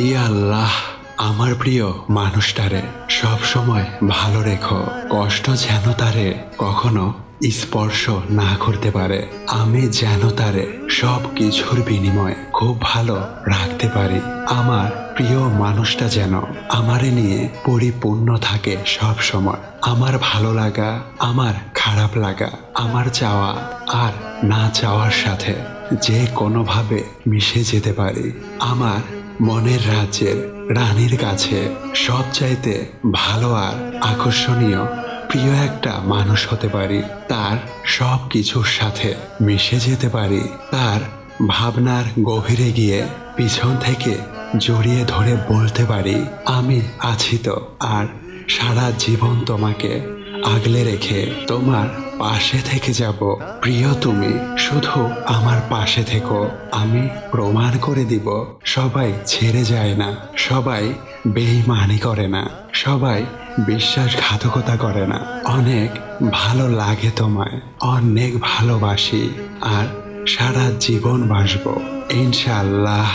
ইয়া আল্লাহ, আমার প্রিয় মানুষটারে সব সময় ভালো রেখো। কষ্ট যেন তারে কখনো স্পর্শ না করতে পারে। আমি যেন তারে সব কিছুর বিনিময়ে খুব ভালো রাখতে পারি। আমার প্রিয় মানুষটা যেন আমারে নিয়ে পরিপূর্ণ থাকে সব সময়। আমার ভালো লাগা, আমার খারাপ লাগা, আমার চাওয়া আর না চাওয়ার সাথে যে কোনোভাবে মিশে যেতে পারি। আমার মনের রাজ্যের রানীর কাছে সবচাইতে ভালো আর আকর্ষণীয় প্রিয় একটা মানুষ হতে পারি। তার সব কিছুর সাথে মিশে যেতে পারি। তার ভাবনার গভীরে গিয়ে পিছন থেকে জড়িয়ে ধরে বলতে পারি, আমি আছি তো। আর সারা জীবন তোমাকে আগলে রেখে তোমার পাশে থেকে যাব। প্রিয়, তুমি শুধু আমার পাশে থেকো। আমি প্রমাণ করে দিব, সবাই ছেড়ে যায় না, সবাই বেইমানি করে না, সবাই বিশ্বাসঘাতকতা করে না। অনেক ভালো লাগে তোমায়, অনেক ভালোবাসি, আর সারা জীবন বাসবো ইনশাআল্লাহ।